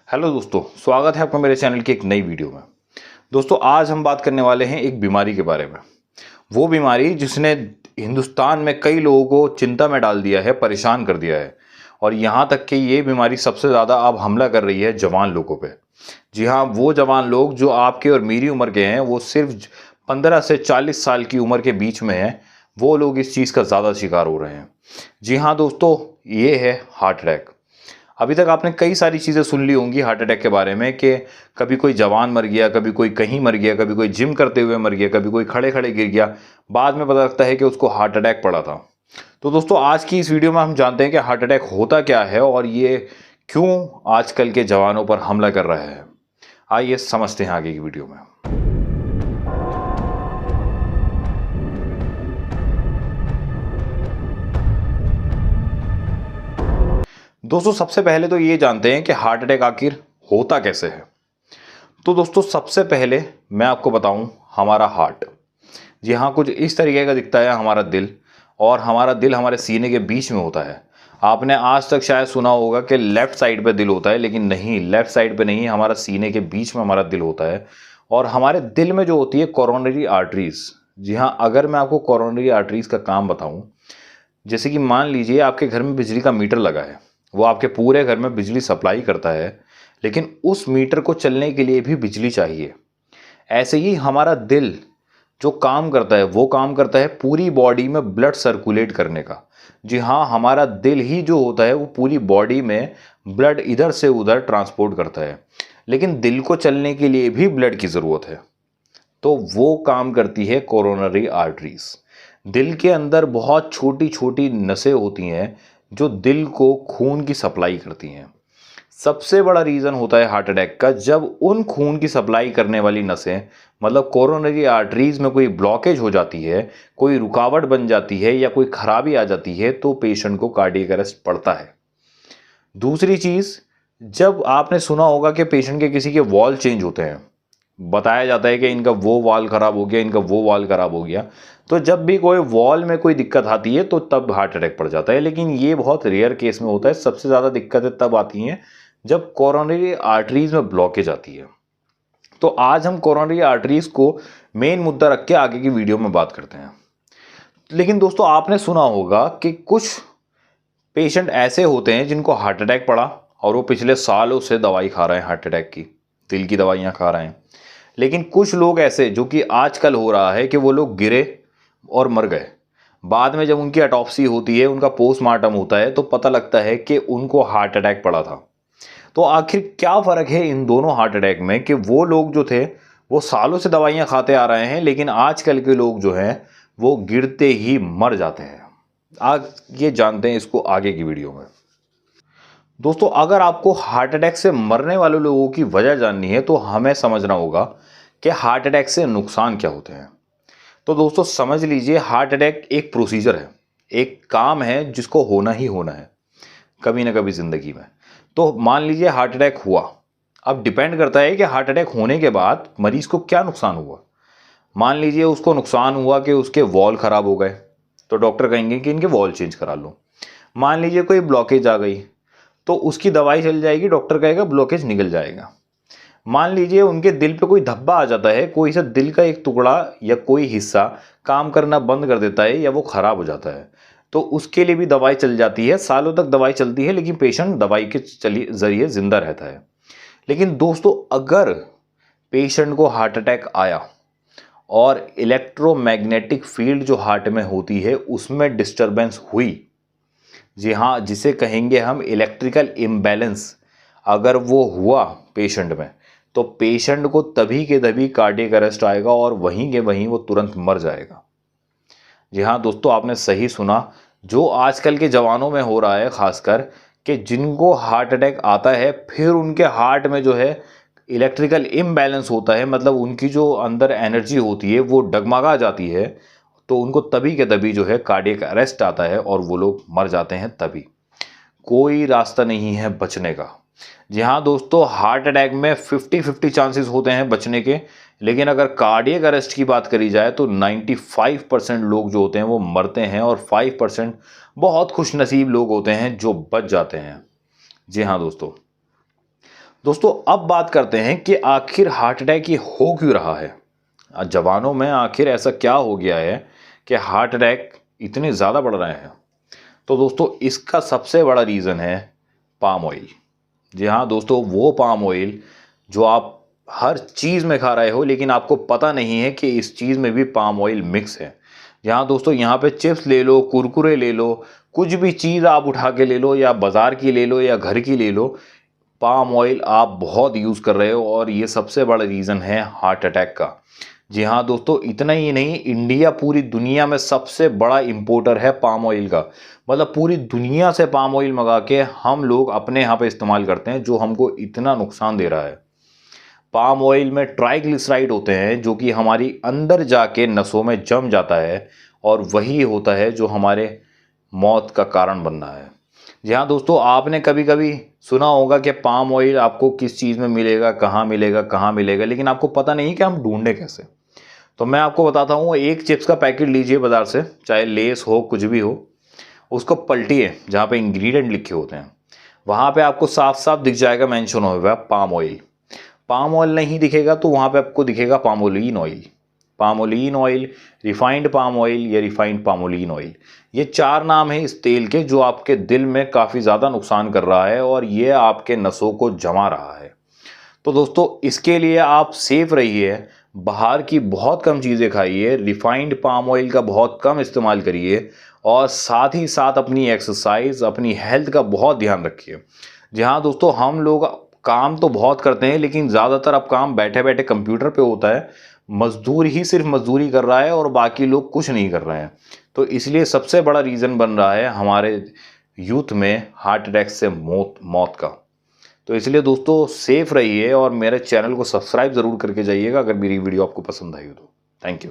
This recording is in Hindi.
हेलो दोस्तों, स्वागत है आपका मेरे चैनल की एक नई वीडियो में। दोस्तों, आज हम बात करने वाले हैं एक बीमारी के बारे में। वो बीमारी जिसने हिंदुस्तान में कई लोगों को चिंता में डाल दिया है, परेशान कर दिया है। और यहाँ तक कि ये बीमारी सबसे ज़्यादा अब हमला कर रही है जवान लोगों पे। जी हाँ, वो जवान लोग जो आपके और मेरी उम्र के हैं, वो सिर्फ 15 से 40 साल की उम्र के बीच में हैं, वो लोग इस चीज़ का ज़्यादा शिकार हो रहे हैं। जी हाँ दोस्तों, ये है हार्ट अटैक। अभी तक आपने कई सारी चीज़ें सुन ली होंगी हार्ट अटैक के बारे में कि कभी कोई जवान मर गया, कभी कोई कहीं मर गया, कभी कोई जिम करते हुए मर गया, कभी कोई खड़े खड़े गिर गया। बाद में पता लगता है कि उसको हार्ट अटैक पड़ा था। तो दोस्तों, आज की इस वीडियो में हम जानते हैं कि हार्ट अटैक होता क्या है और ये क्यों आजकल के जवानों पर हमला कर रहा है। आइए समझते हैं आगे की वीडियो में। दोस्तों, सबसे पहले तो ये जानते हैं कि हार्ट अटैक आखिर होता कैसे है। तो दोस्तों, सबसे पहले मैं आपको बताऊं, हमारा हार्ट, जी हाँ, कुछ इस तरीके का दिखता है हमारा दिल। और हमारा दिल हमारे सीने के बीच में होता है। आपने आज तक शायद सुना होगा कि लेफ्ट साइड पे दिल होता है, लेकिन नहीं, लेफ्ट साइड पे नहीं, हमारा सीने के बीच में हमारा दिल होता है। और हमारे दिल में जो होती है कोरोनरी आर्टरीज, जी हाँ, अगर मैं आपको कोरोनरी आर्टरीज का काम बताऊं, जैसे कि मान लीजिए आपके घर में बिजली का मीटर लगा है, वो आपके पूरे घर में बिजली सप्लाई करता है, लेकिन उस मीटर को चलने के लिए भी बिजली चाहिए। ऐसे ही हमारा दिल जो काम करता है, वो काम करता है पूरी बॉडी में ब्लड सर्कुलेट करने का। जी हाँ, हमारा दिल ही जो होता है वो पूरी बॉडी में ब्लड इधर से उधर ट्रांसपोर्ट करता है। लेकिन दिल को चलने के लिए भी ब्लड की ज़रूरत है, तो वो काम करती है कोरोनरी आर्टरीज। दिल के अंदर बहुत छोटी छोटी नसें होती हैं जो दिल को खून की सप्लाई करती हैं। सबसे बड़ा रीज़न होता है हार्ट अटैक का जब उन खून की सप्लाई करने वाली नसें, मतलब कोरोनरी आर्टरीज में कोई ब्लॉकेज हो जाती है, कोई रुकावट बन जाती है या कोई खराबी आ जाती है, तो पेशेंट को कार्डियक अरेस्ट पड़ता है। दूसरी चीज़, जब आपने सुना होगा कि पेशेंट के किसी के वॉल चेंज होते हैं, बताया जाता है कि इनका वो वाल खराब हो गया, इनका वो वाल खराब हो गया। तो जब भी कोई वॉल में कोई दिक्कत आती है तो तब हार्ट अटैक पड़ जाता है, लेकिन ये बहुत रेयर केस में होता है। सबसे ज़्यादा दिक्कतें तब आती हैं जब कोरोनरी आर्टरीज में ब्लॉकेज आती है। तो आज हम कोरोनरी आर्टरीज को मेन मुद्दा रख के आगे की वीडियो में बात करते हैं। लेकिन दोस्तों, आपने सुना होगा कि कुछ पेशेंट ऐसे होते हैं जिनको हार्ट अटैक पड़ा और वो पिछले सालों से दवाई खा रहे हैं, हार्ट अटैक की दिल की दवाइयाँ खा रहे हैं। लेकिन कुछ लोग ऐसे, जो कि आजकल हो रहा है, कि वो लोग गिरे और मर गए। बाद में जब उनकी ऑटोप्सी होती है, उनका पोस्टमार्टम होता है, तो पता लगता है कि उनको हार्ट अटैक पड़ा था। तो आखिर क्या फ़र्क है इन दोनों हार्ट अटैक में कि वो लोग जो थे वो सालों से दवाइयाँ खाते आ रहे हैं, लेकिन आजकल के लोग जो हैं वो गिरते ही मर जाते हैं। आज ये जानते हैं इसको आगे की वीडियो में। दोस्तों, अगर आपको हार्ट अटैक से मरने वाले लोगों की वजह जाननी है तो हमें समझना होगा कि हार्ट अटैक से नुकसान क्या होते हैं। तो दोस्तों, समझ लीजिए, हार्ट अटैक एक प्रोसीजर है, एक काम है जिसको होना ही होना है कभी ना कभी ज़िंदगी में। तो मान लीजिए हार्ट अटैक हुआ। अब डिपेंड करता है कि हार्ट अटैक होने के बाद मरीज को क्या नुकसान हुआ। मान लीजिए उसको नुकसान हुआ कि उसके वॉल खराब हो गए, तो डॉक्टर कहेंगे कि इनके वॉल चेंज करा लो। मान लीजिए कोई ब्लॉकेज आ गई, तो उसकी दवाई चल जाएगी, डॉक्टर कहेगा ब्लॉकेज निकल जाएगा। मान लीजिए उनके दिल पे कोई धब्बा आ जाता है, कोई सा दिल का एक टुकड़ा या कोई हिस्सा काम करना बंद कर देता है या वो खराब हो जाता है, तो उसके लिए भी दवाई चल जाती है। सालों तक दवाई चलती है, लेकिन पेशेंट दवाई के जरिए जिंदा रहता है। लेकिन दोस्तों, अगर पेशेंट को हार्ट अटैक आया और इलेक्ट्रोमैग्नेटिक फील्ड जो हार्ट में होती है उसमें डिस्टरबेंस हुई, जी हाँ, जिसे कहेंगे हम इलेक्ट्रिकल इम्बैलेंस, अगर वो हुआ पेशेंट में, तो पेशेंट को तभी के तभी कार्डियक अरेस्ट आएगा और वहीं के वहीं वो तुरंत मर जाएगा। जी हाँ दोस्तों, आपने सही सुना। जो आजकल के जवानों में हो रहा है खासकर, कि जिनको हार्ट अटैक आता है फिर उनके हार्ट में जो है इलेक्ट्रिकल इम्बैलेंस होता है, मतलब उनकी जो अंदर एनर्जी होती है वो डगमगा जाती है, तो उनको तभी के तभी जो है कार्डियक अरेस्ट आता है और वो लोग मर जाते हैं। तभी कोई रास्ता नहीं है बचने का। जी हाँ दोस्तों, हार्ट अटैक में 50-50 चांसेस होते हैं बचने के, लेकिन अगर कार्डियक अरेस्ट की बात करी जाए तो 95% लोग जो होते हैं वो मरते हैं और 5% बहुत खुशनसीब लोग होते हैं जो बच जाते हैं। जी हाँ दोस्तों, दोस्तों अब बात करते हैं कि आखिर हार्ट अटैक ये हो क्यों रहा है। जवानों में आखिर ऐसा क्या हो गया है कि हार्ट अटैक इतने ज़्यादा बढ़ रहे हैं। तो दोस्तों इसका सबसे बड़ा रीज़न है पाम ऑयल। जी हाँ दोस्तों, वो पाम ऑयल जो आप हर चीज़ में खा रहे हो लेकिन आपको पता नहीं है कि इस चीज़ में भी पाम ऑयल मिक्स है। यहाँ दोस्तों, यहाँ पे चिप्स ले लो, कुरकुरे ले लो, कुछ भी चीज़ आप उठा के ले लो, या बाज़ार की ले लो या घर की ले लो, पाम ऑयल आप बहुत यूज़ कर रहे हो और ये सबसे बड़ा रीज़न है हार्ट अटैक का। जी हाँ दोस्तों, इतना ही नहीं, इंडिया पूरी दुनिया में सबसे बड़ा इंपोर्टर है पाम ऑयल का। मतलब पूरी दुनिया से पाम ऑयल मंगा के हम लोग अपने यहाँ पे इस्तेमाल करते हैं, जो हमको इतना नुकसान दे रहा है। पाम ऑयल में ट्राइग्लिसराइड होते हैं जो कि हमारी अंदर जाके नसों में जम जाता है और वही होता है जो हमारे मौत का कारण बन रहा है। जी हाँ दोस्तों, आपने कभी कभी सुना होगा कि पाम ऑयल आपको किस चीज़ में मिलेगा, कहाँ मिलेगा, कहाँ मिलेगा, लेकिन आपको पता नहीं कि हम ढूंढे कैसे। तो मैं आपको बताता हूँ, एक चिप्स का पैकेट लीजिए बाज़ार से, चाहे लेस हो कुछ भी हो, उसको पलटिए जहाँ पे इंग्रेडिएंट लिखे होते हैं, वहाँ पे आपको साफ साफ दिख जाएगा मेंशन हुआ पाम ऑयल। पाम ऑयल नहीं दिखेगा तो वहाँ पे आपको दिखेगा palmolein oil. Palmolein oil, refined palm oil या रिफाइंड पामोलिन ऑयल, ये 4 नाम है इस तेल के जो आपके दिल में काफ़ी ज़्यादा नुकसान कर रहा है और ये आपके नसों को जमा रहा है। तो दोस्तों इसके लिए आप सेफ रहिए, बाहर की बहुत कम चीज़ें खाइए, रिफाइंड पाम ऑयल का बहुत कम इस्तेमाल करिए और साथ ही साथ अपनी एक्सरसाइज, अपनी हेल्थ का बहुत ध्यान रखिए। जी हाँ दोस्तों, हम लोग काम तो बहुत करते हैं लेकिन ज़्यादातर अब काम बैठे बैठे कंप्यूटर पे होता है। मजदूर ही सिर्फ मजदूरी कर रहा है और बाकी लोग कुछ नहीं कर रहे हैं। तो इसलिए सबसे बड़ा रीज़न बन रहा है हमारे यूथ में हार्ट अटैक से मौत का। तो इसलिए दोस्तों सेफ रहिए और मेरे चैनल को सब्सक्राइब ज़रूर करके जाइएगा अगर मेरी वीडियो आपको पसंद आई हो तो। Thank you.